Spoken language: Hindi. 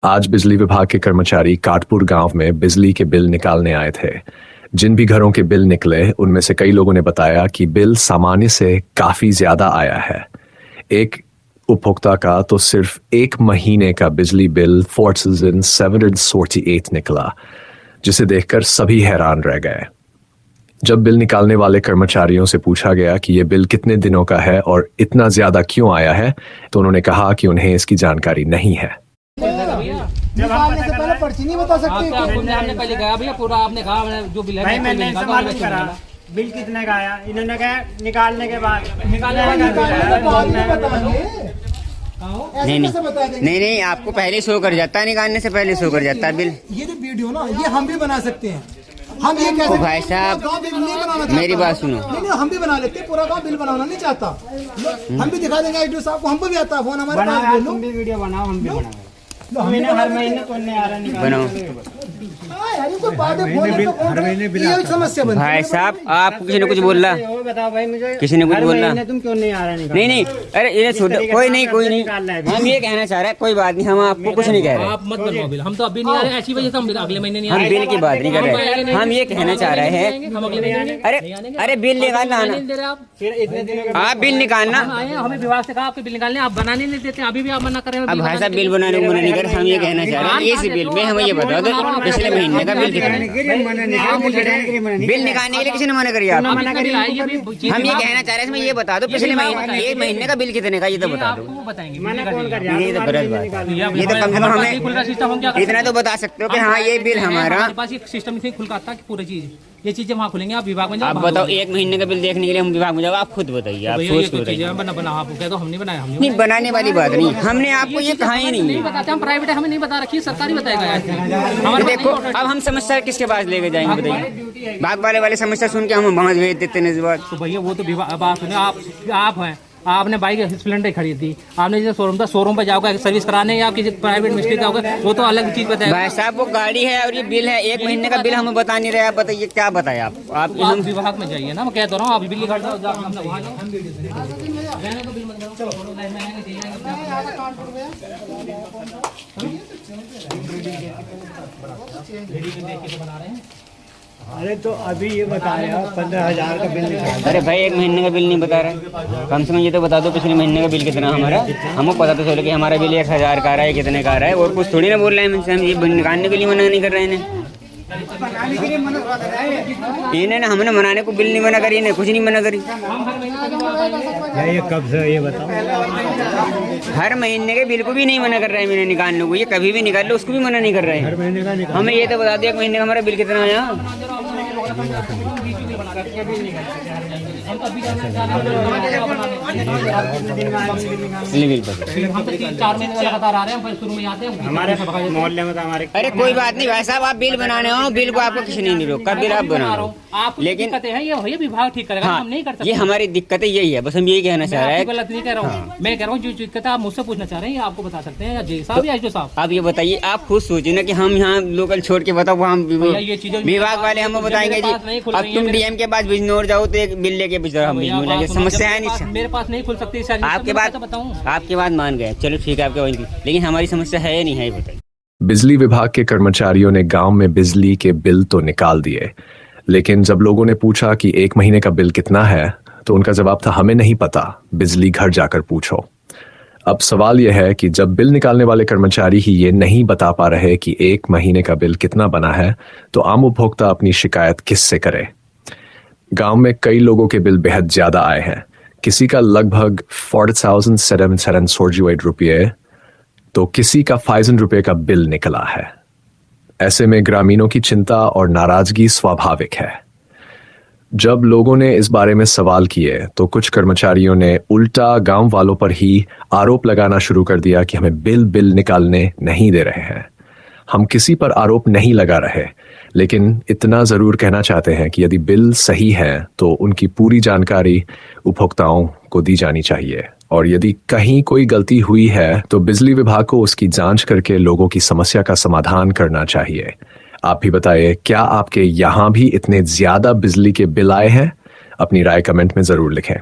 आज बिजली विभाग के कर्मचारी काटपुर गांव में बिजली के बिल निकालने आए थे। जिन भी घरों के बिल निकले उनमें से कई लोगों ने बताया कि बिल सामान्य से काफी ज्यादा आया है। एक उपभोक्ता का तो सिर्फ एक महीने का बिजली बिल 4748 निकला, जिसे देखकर सभी हैरान रह गए। जब बिल निकालने वाले कर्मचारियों से पूछा गया कि यह बिल कितने दिनों का है और इतना ज्यादा क्यों आया है, तो उन्होंने कहा कि उन्हें इसकी जानकारी नहीं है। निकालने से पहले पर्ची नहीं बता सकते। हमने पहले कहा भैया पूरा आपने कहा जो बिल है मैंने मालूम करा बिल कितने का आया, इन्होंने कहा निकालने के बाद नहीं आपको पहले शो कर जाता है, निकालने से पहले शो कर जाता है बिल। ये जो वीडियो ना ये हम भी बना सकते हैं। हम ये कैसे भाई साहब मेरी बात सुनो। नहीं हम भी बना लेते, पूरा गाँव बिल बनाना नहीं चाहता। हम भी दिखा देंगे आईडी साहब को, हमको भी आता है फोन हमारे पास। वीडियो बनाओ, हम भी बनाओ। हर महीने कौन नहीं आ रहा बनाओ। समस्या बनती है। भाई साहब आपको किसी ने कुछ बोल रहा? बताओ भाई मुझे, किसी ने कुछ बोल रहा? तुम क्यों नहीं आ रहा? नहीं अरे ये छोड़ो, कोई नहीं हम ये कहना चाह रहे हैं, कोई बात नहीं, हम आपको कुछ नहीं कह रहे। आप मत बनवाओ बिल, हम तो अभी नहीं आ रहे, ऐसी वजह से हम अगले महीने नहीं आ हम रहे। बिल की बात नहीं कर रहे, हम ये कहना चाह रहे हैं अरे बिल निकालना आना, आप बिल निकालना। हमें विभाग से कहा आपके बिल निकालने, आप बनाने नहीं देते, अभी भी आप मना कर रहे हैं। अब भाई साहब बिल बनाने को मना नहीं कर, हम ये कहना चाह रहे हैं इस बिल में हमें ये बता दो पिछले महीने का बिल कितना है। बिल निकालने के लिए किसी ने मना करिए? आप हम ये कहना चाह रहे हैं इसमें ये बता दो पिछले महीने का बिल कितने का, ये तो बता दो। ये तो गलत बात है, ये तो कम से कम हमें इतना तो बता सकते हो कि हाँ ये बिल हमारा सिस्टम से खुल आता है पूरी चीज, ये चीजें वहाँ खुलेंगे। आप विभाग में आप बताओ, एक महीने का बिल देखने के लिए हम विभाग में जाओ, आप खुद बताइए। आप सोच के बताइए। बना आप कह दो हम नहीं बनाया, नहीं बनाने वाली बात नहीं, हमने आपको ये कहा ही नहीं बताते। हम प्राइवेट है, हमें नहीं बता रखी, सरकारी बताएगा। हमारे देखो अब हम समस्या किसके पास लेके जाएंगे बताइए? भाग वाले समस्या सुन के हम वहाँ भेज देते हैं। तो भैया वो तो बात सुने, आप हैं, आपने बाइक स्प्लेंडर खरीदी, आपने जैसे शोरूम था, शोरूम पर जाओगे सर्विस कराने या किसी प्राइवेट मिस्त्री जाओगे, वो तो अलग चीज बताएगा। भाई साहब वो गाड़ी है और ये बिल है, एक महीने का बिल हमें बता नहीं रहे, आप बताइए क्या बताए? आप हम विभाग में जाइए ना, मैं कहता रहा हूँ, आप बिल काट दो। अरे तो अभी ये बताया 15,000 का बिल निकाला। अरे भाई एक महीने का बिल नहीं बता रहे, कम से कम ये तो बता दो पिछले महीने का बिल कितना हमारा, हमको पता तो चलो कि हमारा बिल 1,000 का आ रहा है, कितने का आ रहा है। और कुछ थोड़ी ना बोल रहे हैं हमसे, हम ये बिल निकालने के लिए मना नहीं कर रहे हैं इन्हें ना, हमने मनाने को बिल नहीं मना करी, इन्हें कुछ नहीं मना करी। ये कब से ये बताओ? हर महीने के बिल को भी नहीं मना कर रहे हैं मैंने निकालने को, ये कभी भी निकाल लो उसको भी मना नहीं कर रहे हैं। हर महीने का हमें ये तो बता दिया एक महीने का हमारा बिल कितना आया। हमारे मोहल्ले में तो हमारे। अरे कोई बात नहीं भाई साहब, आप बिल बनाने हो, बिल को आपको किसी ने नहीं रोका, बिल आप बना रहे हो। लेकिन ये विभाग ठीक करेगा, हम नहीं कर सकते। ये हमारी दिक्कतें यही है, बस हम यही कहना चाह रहे हैं। गलत नहीं कह रहा हूँ, मैं कह रहा हूँ जो दिक्कत आप मुझसे पूछना चाह रहे हैं, आपको बता सकते हैं, या जी साहब या जो साहब। आप ये बताइए, आप खुद सोचिए ना कि हम यहाँ लोकल छोड़ के बताओ, वहाँ विभाग वाले हमें बताएंगे जी अब तुम डीएम के पास बिजनौर जाओ तो एक बिल लेके हम समस्या है नहीं, मेरे पास नहीं खुल सकती। आपके बात मान गए, चलो ठीक है आपके वजह, लेकिन हमारी समस्या है नहीं है, बताइए। बिजली विभाग के कर्मचारियों ने गांव में बिजली के बिल तो निकाल दिए, लेकिन जब लोगों ने पूछा कि एक महीने का बिल कितना है, तो उनका जवाब था हमें नहीं पता, बिजली घर जाकर पूछो। अब सवाल यह है कि जब बिल निकालने वाले कर्मचारी ही ये नहीं बता पा रहे कि एक महीने का बिल कितना बना है, तो आम उपभोक्ता अपनी शिकायत किससे करे? गांव में कई लोगों के बिल बेहद ज्यादा आए हैं, किसी का लगभग 40,748 रुपये, तो किसी का 5,000 रुपये का बिल निकला है। ऐसे में ग्रामीणों की चिंता और नाराजगी स्वाभाविक है। जब लोगों ने इस बारे में सवाल किए तो कुछ कर्मचारियों ने उल्टा गांव वालों पर ही आरोप लगाना शुरू कर दिया कि हमें बिल निकालने नहीं दे रहे हैं। हम किसी पर आरोप नहीं लगा रहे, लेकिन इतना जरूर कहना चाहते हैं कि यदि बिल सही है तो उनकी पूरी जानकारी उपभोक्ताओं को दी जानी चाहिए, और यदि कहीं कोई गलती हुई है तो बिजली विभाग को उसकी जांच करके लोगों की समस्या का समाधान करना चाहिए। आप भी बताइए, क्या आपके यहाँ भी इतने ज्यादा बिजली के बिल आए हैं? अपनी राय कमेंट में जरूर लिखें।